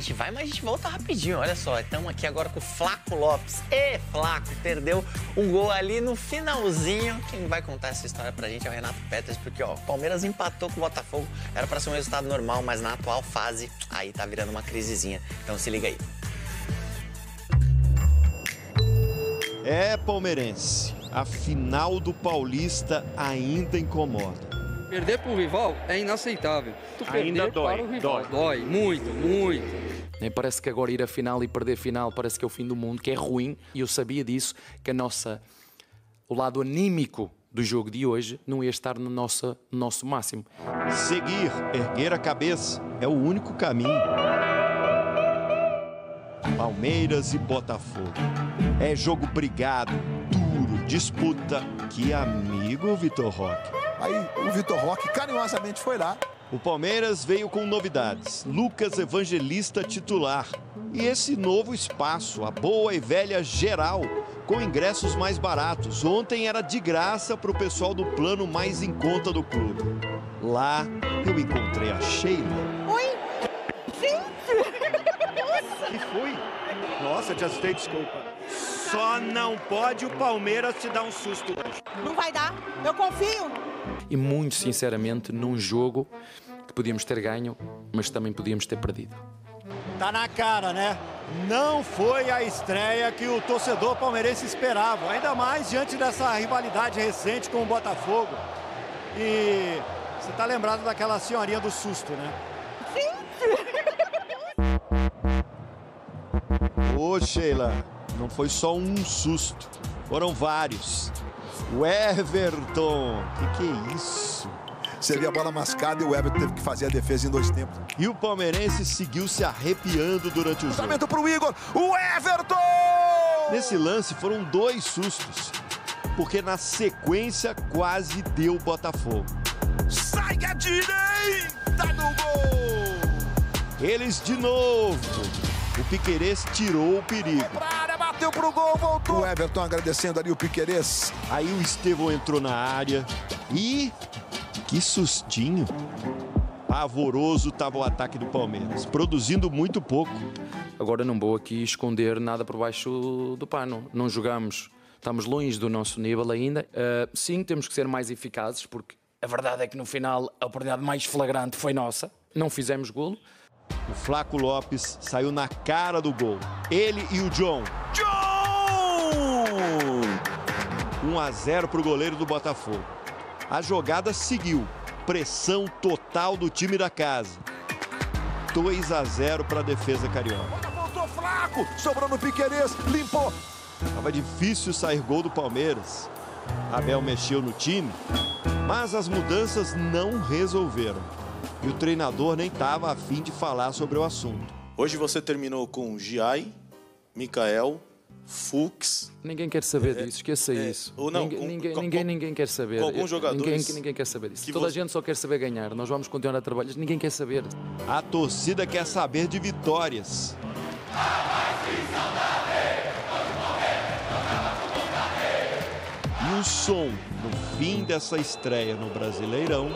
gente vai, mas a gente volta rapidinho. Olha só, estamos aqui agora com o Flaco Lopes. Flaco, perdeu um gol ali no finalzinho. Quem vai contar essa história pra gente é o Renato Peters, porque ó, o Palmeiras empatou com o Botafogo. Era pra ser um resultado normal, mas na atual fase, aí tá virando uma crisezinha. Então se liga aí. Palmeirense, a final do Paulista ainda incomoda. Perder para o rival é inaceitável. Ainda dói, para o rival. Dói muito, muito. Nem parece que agora ir à final e perder a final parece que é o fim do mundo, que é ruim. E eu sabia disso, que o lado anímico do jogo de hoje não ia estar no nosso máximo. Seguir, erguer a cabeça, é o único caminho. Palmeiras e Botafogo. É jogo brigado, duro, disputa. Que amigo, Vitor Roque. Aí o Vitor Roque carinhosamente foi lá. O Palmeiras veio com novidades. Lucas Evangelista titular. E esse novo espaço, a boa e velha geral, com ingressos mais baratos. Ontem era de graça para o pessoal do plano mais em conta do clube. Lá eu encontrei a Sheila. Oi! Gente! O que foi? Nossa, te assustei, desculpa. Só não pode o Palmeiras te dar um susto hoje. Não vai dar, eu confio. E muito sinceramente, num jogo que podíamos ter ganho, mas também podíamos ter perdido. Tá na cara, né? Não foi a estreia que o torcedor palmeirense esperava. Ainda mais diante dessa rivalidade recente com o Botafogo. E você tá lembrado daquela senhorinha do susto, né? Ô, Sheila, não foi só um susto, foram vários. O Everton, que é isso? Você viu a bola mascada e o Everton teve que fazer a defesa em 2 tempos. E o palmeirense seguiu se arrepiando durante o jogo. Cruzamento pro Igor, o Everton! Nesse lance foram 2 sustos, porque na sequência quase deu Botafogo. Sai à direita do gol! Eles de novo. O Piquerez tirou o perigo. Pra área, bateu pro gol, voltou. O Everton agradecendo ali o Piquerez. Aí o Estevão entrou na área e... que sustinho. Pavoroso estava o ataque do Palmeiras, produzindo muito pouco. Agora não vou aqui esconder nada por baixo do pano. Não jogamos, estamos longe do nosso nível ainda. Sim, temos que ser mais eficazes, porque a verdade é que no final a oportunidade mais flagrante foi nossa. Não fizemos golo. O Flaco Lopes saiu na cara do gol. Ele e o John. 1-0 para o goleiro do Botafogo. A jogada seguiu. Pressão total do time da casa. 2-0 para a defesa carioca. Voltou Flaco, sobrou no Piquerez, limpou. Tava difícil sair gol do Palmeiras. Abel mexeu no time, mas as mudanças não resolveram. E o treinador nem estava a fim de falar sobre o assunto. Hoje você terminou com Giai, Mikael, Fux. Ninguém quer saber disso, esqueça isso. Ou não, ninguém quer saber. Com alguns jogadores. Ninguém quer saber disso. Toda a gente só quer saber ganhar. Nós vamos continuar a trabalhar, ninguém quer saber. A torcida quer saber de vitórias. E o som no fim dessa estreia no Brasileirão.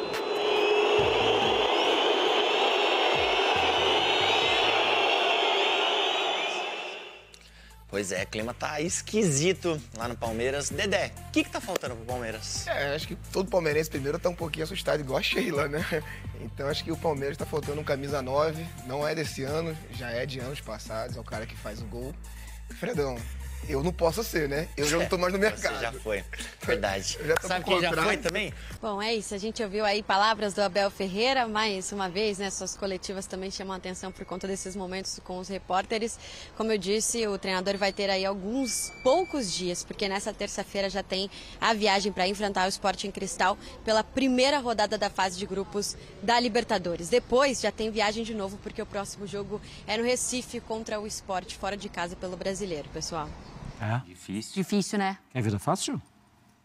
Pois é, o clima tá esquisito lá no Palmeiras. Dedé, o que tá faltando pro Palmeiras? Acho que todo palmeirense primeiro tá um pouquinho assustado, igual a Sheila, né? Então acho que o Palmeiras tá faltando um camisa 9, não é desse ano, já é de anos passados, é o cara que faz o gol. Fredão, eu não posso ser, né? Eu já não tô mais no mercado. Você já foi, verdade. Sabe quem já foi também? Bom, é isso. A gente ouviu aí palavras do Abel Ferreira, mais uma vez, né? Suas coletivas também chamam a atenção por conta desses momentos com os repórteres. Como eu disse, o treinador vai ter aí alguns poucos dias, porque nessa terça-feira já tem a viagem para enfrentar o Sporting Cristal pela primeira rodada da fase de grupos da Libertadores. Depois já tem viagem de novo, porque o próximo jogo é no Recife contra o Sport, fora de casa pelo Brasileiro, pessoal. É. Difícil. Difícil, né? É vida fácil?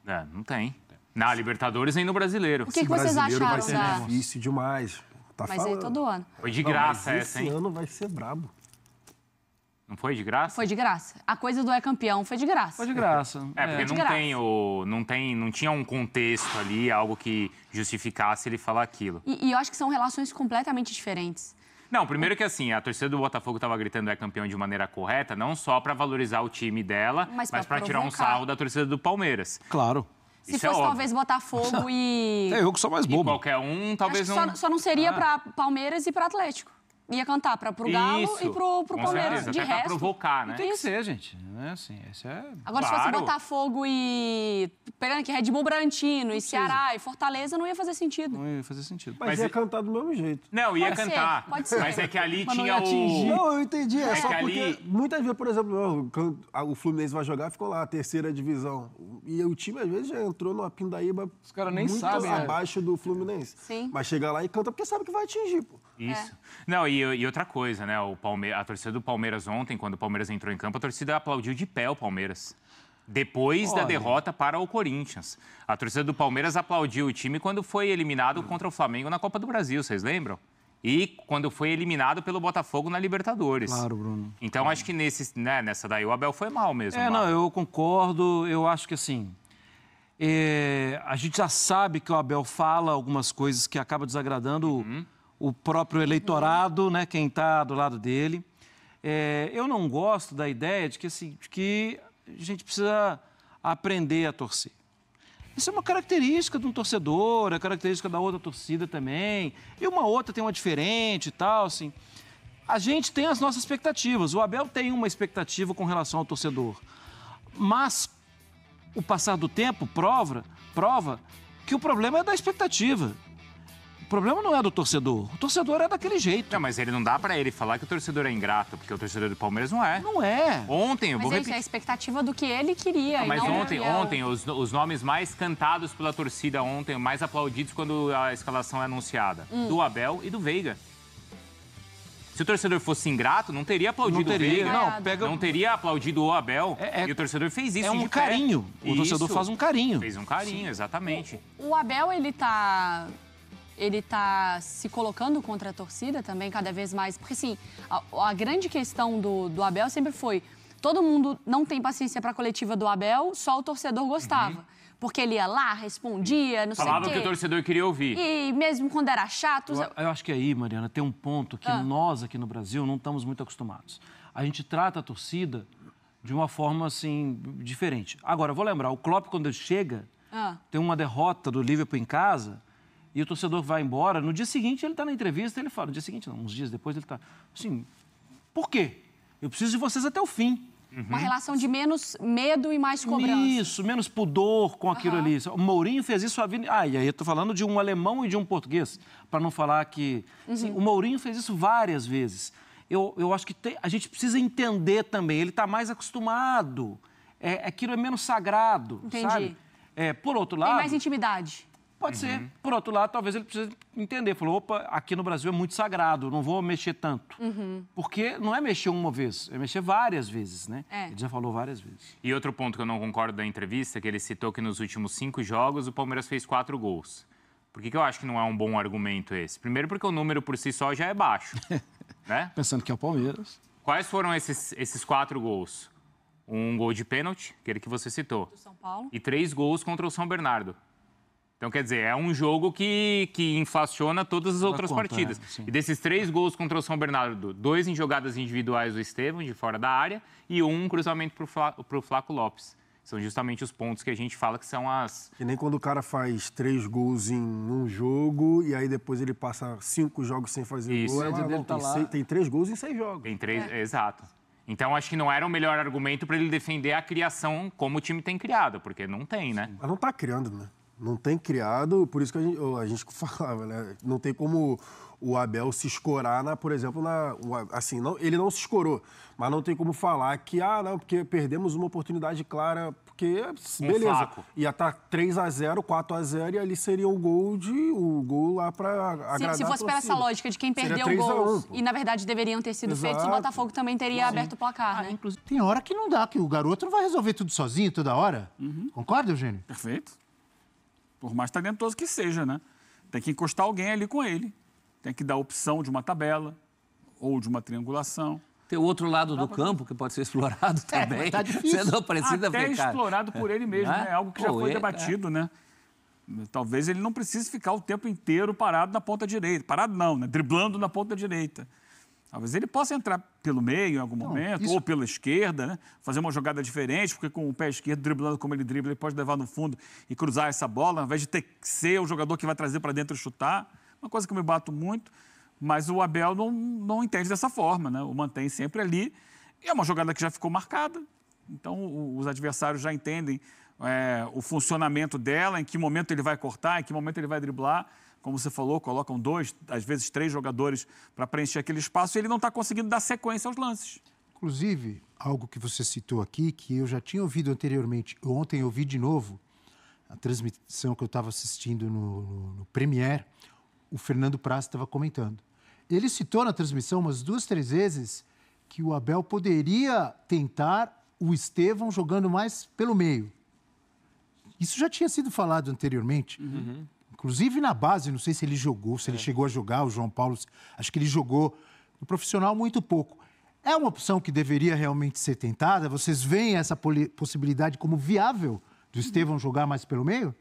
É, não tem. Na Libertadores nem no Brasileiro. O que vocês acharam vai ser difícil demais. Tá mas aí todo ano. Foi de graça essa, hein? Esse ano vai ser brabo. Não foi de graça? Foi de graça. A coisa do é campeão foi de graça. Foi de graça. Porque não tinha um contexto ali, algo que justificasse ele falar aquilo. E eu acho que são relações completamente diferentes. Não, primeiro que assim, a torcida do Botafogo estava gritando é campeão de maneira correta, não só para valorizar o time dela, mas para tirar um sarro da torcida do Palmeiras. Claro. Se fosse talvez Botafogo e... Eu que sou mais bobo. E qualquer um, talvez não... Só não seria para Palmeiras e para Atlético. Ia cantar pro Galo e pro Palmeiras. De resto, pra provocar, né? Tem que ser, gente. Não é assim, esse é... Agora, se fosse Botafogo e... Pegando aqui, Red Bull Bragantino e Ceará e Fortaleza, não ia fazer sentido. Não ia fazer sentido. Mas ia cantar do mesmo jeito. Não, ia cantar. Pode ser. Mas é que ali tinha Não, eu entendi. É só que porque ali... muitas vezes, por exemplo, o Fluminense vai jogar, ficou lá, a terceira divisão. E o time, às vezes, já entrou numa pindaíba os caras nem muito sabem, abaixo do Fluminense. Sim. Mas chega lá e canta porque sabe que vai atingir, pô. Isso. Não, e outra coisa, né? A torcida do Palmeiras ontem, quando o Palmeiras entrou em campo, a torcida aplaudiu de pé o Palmeiras. Depois da derrota para o Corinthians. A torcida do Palmeiras aplaudiu o time quando foi eliminado contra o Flamengo na Copa do Brasil, vocês lembram? E quando foi eliminado pelo Botafogo na Libertadores. Claro, Bruno. Então, acho que nessa daí o Abel foi mal mesmo. Não, eu concordo. Eu acho que assim... a gente já sabe que o Abel fala algumas coisas que acaba desagradando o próprio eleitorado, né, quem está do lado dele. Eu não gosto da ideia de que a gente precisa aprender a torcer. Isso é uma característica de um torcedor, é característica da outra torcida também. E uma outra tem uma diferente e tal, assim. A gente tem as nossas expectativas. O Abel tem uma expectativa com relação ao torcedor. Mas o passar do tempo prova que o problema é da expectativa. O problema não é do torcedor. O torcedor é daquele jeito. Não, mas ele não dá pra ele falar que o torcedor é ingrato, porque o torcedor do Palmeiras não é. Não é. Ontem, eu vou repetir. Mas é a expectativa do que ele queria. Não, mas ontem os nomes mais cantados pela torcida ontem, mais aplaudidos quando a escalação é anunciada, do Abel e do Veiga. Se o torcedor fosse ingrato, não teria aplaudido o Veiga. Não teria aplaudido o Abel. E o torcedor fez isso. É um carinho. O torcedor faz um carinho. Fez um carinho, exatamente. O Abel, ele tá se colocando contra a torcida também cada vez mais. Porque, assim, a grande questão do Abel sempre foi... Todo mundo não tem paciência para a coletiva do Abel, só o torcedor gostava. Porque ele ia lá, respondia, não sei o quê. Falava o que o torcedor queria ouvir. E mesmo quando era chato... Eu acho que aí, Mariana, tem um ponto que nós aqui no Brasil não estamos muito acostumados. A gente trata a torcida de uma forma, assim, diferente. Agora, eu vou lembrar, o Klopp, quando ele chega, tem uma derrota do Liverpool em casa... E o torcedor vai embora, no dia seguinte ele está na entrevista, ele fala, no dia seguinte não, uns dias depois ele está, assim, por quê? Eu preciso de vocês até o fim. Uma relação de menos medo e mais cobrança. Isso, menos pudor com aquilo ali. O Mourinho fez isso a vida... e aí eu estou falando de um alemão e de um português, para não falar que... Assim, o Mourinho fez isso várias vezes. Eu acho que a gente precisa entender também, ele está mais acostumado, aquilo é menos sagrado, sabe? Por outro lado... Tem mais intimidade. Pode ser. Por outro lado, talvez ele precise entender. Falou, opa, aqui no Brasil é muito sagrado, não vou mexer tanto. Porque não é mexer uma vez, é mexer várias vezes, né? Ele já falou várias vezes. E outro ponto que eu não concordo da entrevista, que ele citou que nos últimos 5 jogos o Palmeiras fez 4 gols. Por que eu acho que não é um bom argumento esse? Primeiro porque o número por si só já é baixo, né? Pensando que é o Palmeiras. Quais foram esses 4 gols? Um gol de pênalti, aquele que você citou. Do São Paulo. E 3 gols contra o São Bernardo. Então, quer dizer, é um jogo que inflaciona todas as outras partidas. E desses 3 gols contra o São Bernardo, 2 em jogadas individuais do Estevão, de fora da área, e um cruzamento para o Flaco Lopes. São justamente os pontos que a gente fala que são as... Que nem quando o cara faz 3 gols em um jogo e aí depois ele passa 5 jogos sem fazer gol. Tem 3 gols em 6 jogos. Tem 3, exato. Então, acho que não era o melhor argumento para ele defender a criação como o time tem criado, porque não tem, né? Mas não está criando, né? Não tem criado, por isso que a gente falava, né? Não tem como o Abel se escorar, por exemplo, assim, ele não se escorou, mas não tem como falar que, não, porque perdemos uma oportunidade clara, porque, beleza, Flaco. Ia estar 3-0, 4-0 e ali seria o gol lá para agradar se fosse pela essa lógica de quem perdeu o gol e, na verdade, deveriam ter sido feitos, o Botafogo também teria aberto o placar, né? Inclusive, tem hora que não dá, que o garoto não vai resolver tudo sozinho toda hora. Concorda, Eugênio? Perfeito. Por mais talentoso que seja, né? Tem que encostar alguém ali com ele. Tem que dar opção de uma tabela ou de uma triangulação. Tem o outro lado do campo que pode ser explorado também. Tá difícil. Você não precisa Até ficar... explorado por ele mesmo, né? É algo que já foi debatido, né? Talvez ele não precise ficar o tempo inteiro parado na ponta direita. Parado não, né? Driblando na ponta direita. Talvez ele possa entrar pelo meio em algum momento, ou pela esquerda, né? Fazer uma jogada diferente, porque com o pé esquerdo, driblando como ele dribla, ele pode levar no fundo e cruzar essa bola, ao invés de ter que ser o jogador que vai trazer para dentro e chutar. Uma coisa que eu me bato muito, mas o Abel não entende dessa forma, né? O mantém sempre ali. E é uma jogada que já ficou marcada, então os adversários já entendem o funcionamento dela, em que momento ele vai cortar, em que momento ele vai driblar. Como você falou, colocam 2, às vezes 3 jogadores para preencher aquele espaço e ele não está conseguindo dar sequência aos lances. Inclusive, algo que você citou aqui, que eu já tinha ouvido anteriormente, ontem eu ouvi de novo, a transmissão que eu estava assistindo no Premiere, o Fernando Praz estava comentando. Ele citou na transmissão umas 2, 3 vezes que o Abel poderia tentar o Estevão jogando mais pelo meio. Isso já tinha sido falado anteriormente. Inclusive na base, não sei se ele jogou, se ele chegou a jogar, o João Paulo, acho que ele jogou no profissional muito pouco. É uma opção que deveria realmente ser tentada? Vocês veem essa possibilidade como viável do Estevão jogar mais pelo meio?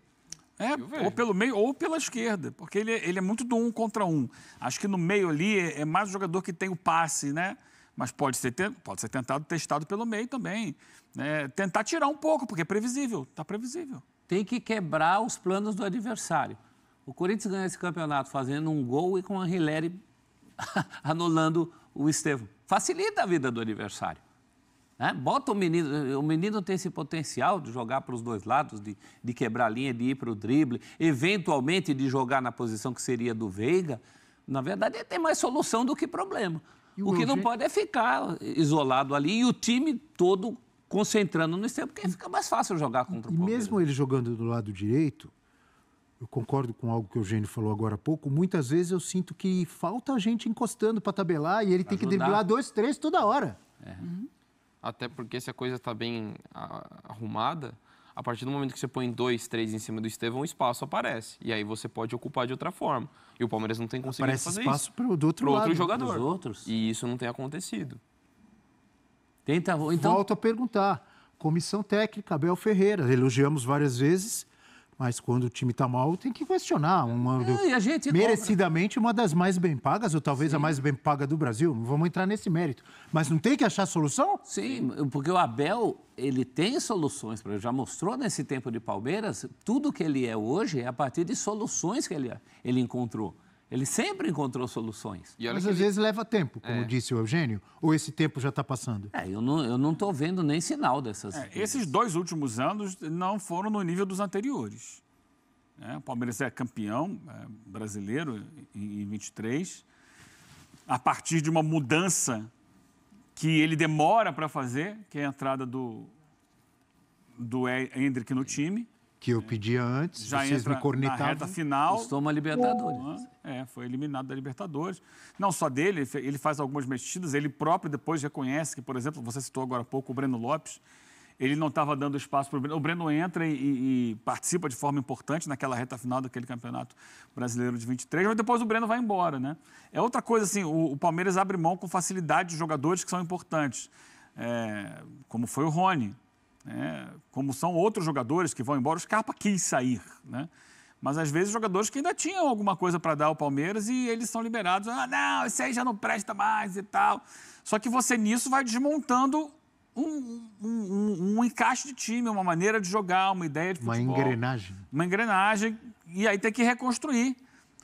Ou pelo meio ou pela esquerda, porque ele é muito do 1 contra 1. Acho que no meio ali é mais o jogador que tem o passe, né? Mas pode ser testado pelo meio também. Tentar tirar um pouco, porque é previsível, está previsível. Tem que quebrar os planos do adversário. O Corinthians ganha esse campeonato fazendo um gol e com a Hilary anulando o Estevão. Facilita a vida do adversário. Bota o menino tem esse potencial de jogar para os 2 lados, de quebrar a linha, de ir para o drible, eventualmente de jogar na posição que seria do Veiga. Na verdade, ele tem mais solução do que problema. O que não pode é ficar isolado ali e o time todo concentrando no Estevão, porque fica mais fácil jogar contra o Palmeiras. E mesmo ele jogando do lado direito, eu concordo com algo que o Eugênio falou agora há pouco, muitas vezes eu sinto que falta gente encostando para tabelar e ele tem que driblar 2, 3 toda hora. Até porque se a coisa está bem arrumada, a partir do momento que você põe 2, 3 em cima do Estevão, o espaço aparece. E aí você pode ocupar de outra forma. E o Palmeiras não tem conseguido fazer isso. Aparece espaço do outro lado. Outro jogador. E isso não tem acontecido. Volto a perguntar. Comissão técnica, Abel Ferreira. Elogiamos várias vezes, mas quando o time está mal, tem que questionar. Merecidamente uma das mais bem pagas, ou talvez a mais bem paga do Brasil. Não vamos entrar nesse mérito. Mas não tem que achar solução? Sim, porque o Abel, ele tem soluções. Já mostrou nesse tempo de Palmeiras, tudo que ele é hoje é a partir de soluções que ele encontrou. Ele sempre encontrou soluções. Mas às vezes leva tempo, como disse o Eugênio, ou esse tempo já está passando? Eu não estou vendo nem sinal dessas... Esses 2 últimos anos não foram no nível dos anteriores. O Palmeiras é campeão brasileiro em 23, a partir de uma mudança que ele demora para fazer, que é a entrada do Hendrick no time. Que eu pedia antes, já vocês me cornetavam. Na reta final. Custou uma Libertadores. Foi eliminado da Libertadores. Não só dele, ele faz algumas mexidas, ele próprio depois reconhece que, por exemplo, você citou agora há pouco o Breno Lopes, ele não estava dando espaço para o Breno. O Breno entra e participa de forma importante naquela reta final daquele campeonato brasileiro de 23, mas depois o Breno vai embora, né? É outra coisa, assim, o Palmeiras abre mão com facilidade de jogadores que são importantes, como foi o Rony. Como são outros jogadores que vão embora, o Scarpa quis sair, né? Mas às vezes jogadores que ainda tinham alguma coisa para dar ao Palmeiras e eles são liberados. Não, esse aí já não presta mais e tal. Só que você nisso vai desmontando um encaixe de time, uma maneira de jogar, uma ideia de futebol. Uma engrenagem. Uma engrenagem, e aí tem que reconstruir.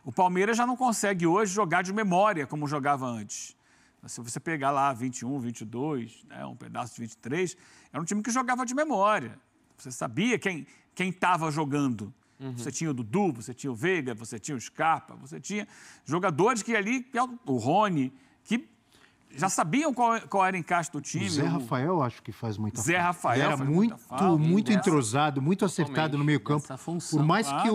O Palmeiras já não consegue hoje jogar de memória como jogava antes. Se você pegar lá 21, 22, um pedaço de 23, era um time que jogava de memória. Você sabia quem estava jogando. Você tinha o Dudu, você tinha o Veiga, você tinha o Scarpa, você tinha jogadores que ali, o Rony, que já sabiam qual era o encaixe do time. O Zé Rafael, acho que faz muita falta. Zé Rafael era muito entrosado, muito acertado no meio-campo. Por mais que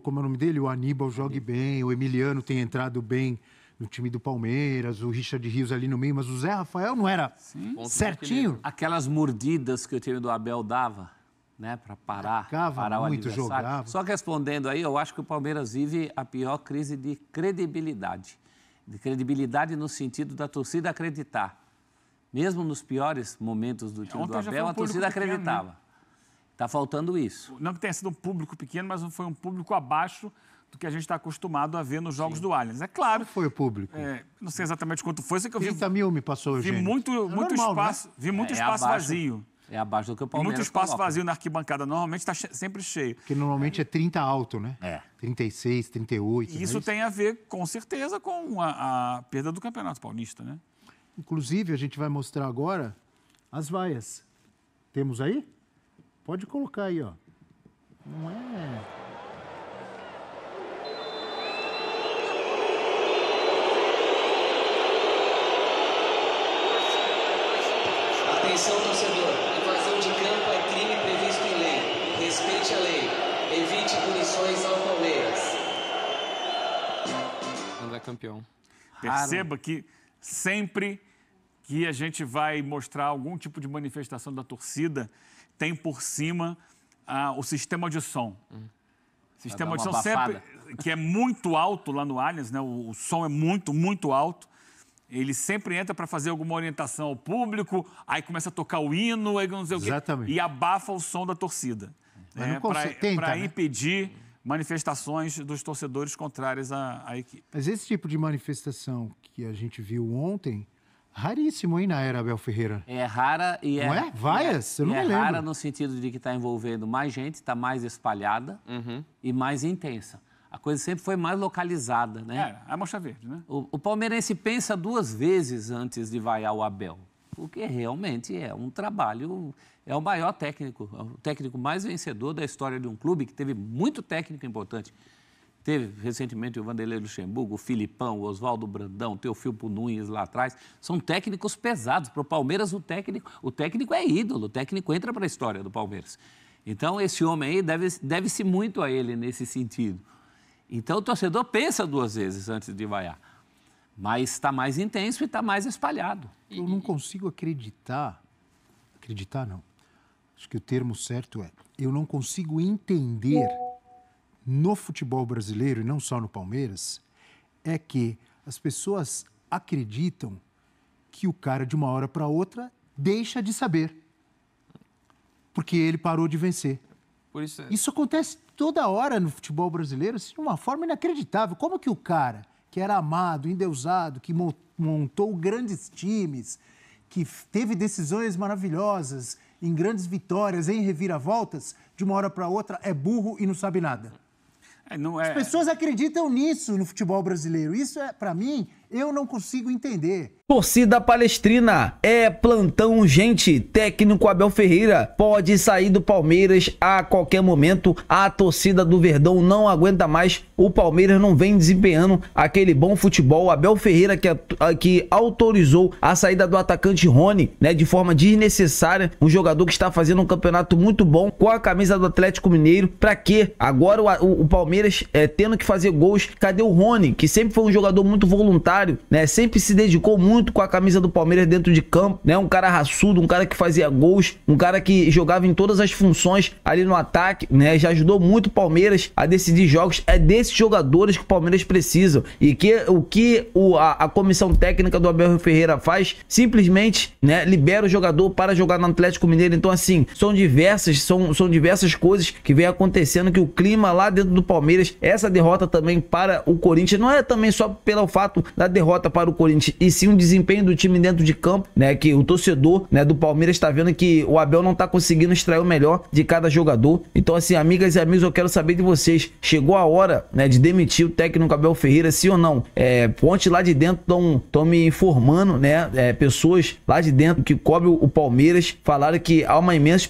como é o nome dele? O Aníbal jogue bem, o Emiliano tenha entrado bem no time do Palmeiras, o Richard Rios ali no meio, mas o Zé Rafael não era certinho. Aquelas mordidas que o time do Abel dava, né, para parar o adversário. Jogava. Só que respondendo aí, eu acho que o Palmeiras vive a pior crise de credibilidade. De credibilidade no sentido da torcida acreditar. Mesmo nos piores momentos do time do Abel, a torcida acreditava. Está faltando isso. Não que tenha sido um público pequeno, mas foi um público abaixo do que a gente está acostumado a ver nos jogos do Allianz. É claro. Qual foi o público? Não sei exatamente quanto foi, sei que eu vi. 30 mil me passou, Vi Eugênio. muito espaço, né? Vi muito espaço vazio. É abaixo do que o Palmeiras. Muito espaço coloca. vazio na arquibancada. Normalmente está sempre cheio. Porque normalmente é 30 alto, né? 36, 38. E isso tem a ver, com certeza, com a perda do Campeonato Paulista, né? Inclusive, a gente vai mostrar agora as vaias. Temos aí? Pode colocar aí, ó. Não é... Atenção, torcedor. Invasão de campo é crime previsto em lei. Respeite a lei. Evite punições ao Palmeiras. André campeão. Perceba que sempre que a gente vai mostrar algum tipo de manifestação da torcida, tem por cima o sistema de som. Sistema de som sempre, que é muito alto lá no Allianz, né? O som é muito, muito alto. Ele sempre entra para fazer alguma orientação ao público, aí começa a tocar o hino, aí não sei o quê, e abafa o som da torcida. Para impedir manifestações dos torcedores contrários à equipe. Mas esse tipo de manifestação que a gente viu ontem, raríssimo, hein, na era Abel Ferreira? É rara e Não é? Vaias? Eu não me lembro. É rara no sentido de que está envolvendo mais gente, está mais espalhada e mais intensa. A coisa sempre foi mais localizada, né? É a mancha verde, né? O palmeirense pensa duas vezes antes de vaiar o Abel, porque realmente é um trabalho, é o maior técnico, o técnico mais vencedor da história de um clube que teve muito técnico importante. Teve recentemente o Vanderlei Luxemburgo, o Filipão, o Oswaldo Brandão, o Teofilpo Nunes lá atrás. São técnicos pesados. Para o Palmeiras, o técnico é ídolo, o técnico entra para a história do Palmeiras. Então, esse homem aí deve-se muito a ele nesse sentido. Então, o torcedor pensa duas vezes antes de vaiar. Mas está mais intenso e está mais espalhado. Eu não consigo acreditar. Acreditar, não. Acho que o termo certo é... Eu não consigo entender no futebol brasileiro, e não só no Palmeiras, é que as pessoas acreditam que o cara, de uma hora para outra, deixa de saber. Porque ele parou de vencer. Por isso Isso acontece toda hora no futebol brasileiro, assim, de uma forma inacreditável. Como que o cara que era amado, endeusado, que montou grandes times, que teve decisões maravilhosas, em grandes vitórias, em reviravoltas, de uma hora para outra é burro e não sabe nada? As pessoas acreditam nisso no futebol brasileiro. Isso, para mim, eu não consigo entender. Torcida palestrina, é plantão urgente. Técnico Abel Ferreira pode sair do Palmeiras a qualquer momento. A torcida do Verdão não aguenta mais. O Palmeiras não vem desempenhando aquele bom futebol. Abel Ferreira que autorizou a saída do atacante Rony, né, de forma desnecessária. Um jogador que está fazendo um campeonato muito bom com a camisa do Atlético Mineiro. Pra quê? Agora o Palmeiras tendo que fazer gols. Cadê o Rony, que sempre foi um jogador muito voluntário, né? Sempre se dedicou muito com a camisa do Palmeiras dentro de campo, né? Um cara raçudo, um cara que fazia gols, um cara que jogava em todas as funções ali no ataque, né? Já ajudou muito o Palmeiras a decidir jogos. É desses jogadores que o Palmeiras precisa. E a comissão técnica do Abel Ferreira faz, simplesmente, né, libera o jogador para jogar no Atlético Mineiro. Então, assim, são diversas coisas que vem acontecendo, que o clima lá dentro do Palmeiras, essa derrota também para o Corinthians, não é também só pelo fato da derrota para o Corinthians, e sim o desempenho do time dentro de campo, né? Que o torcedor, né, do Palmeiras está vendo que o Abel não está conseguindo extrair o melhor de cada jogador. Então, assim, amigas e amigos, eu quero saber de vocês. Chegou a hora, né, de demitir o técnico Abel Ferreira, sim ou não? Fontes lá de dentro estão me informando, né? Pessoas lá de dentro que cobrem o Palmeiras falaram que há uma imensa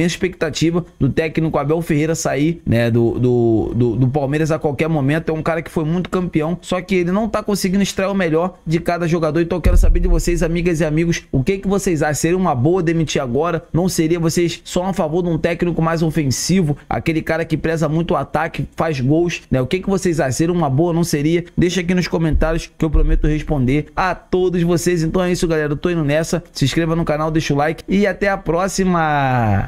expectativa do técnico Abel Ferreira sair, né, do Palmeiras a qualquer momento. É um cara que foi muito campeão, só que ele não está conseguindo extrair o melhor de cada jogador. Então eu quero saber de vocês, amigas e amigos, o que vocês acham? Seria uma boa demitir agora? Não seria? Vocês são a favor de um técnico mais ofensivo, aquele cara que preza muito o ataque, faz gols, né? O que vocês acham? Seria uma boa? Não seria? Deixa aqui nos comentários que eu prometo responder a todos vocês. Então é isso, galera, eu tô indo nessa. Se inscreva no canal, deixa o like e até a próxima!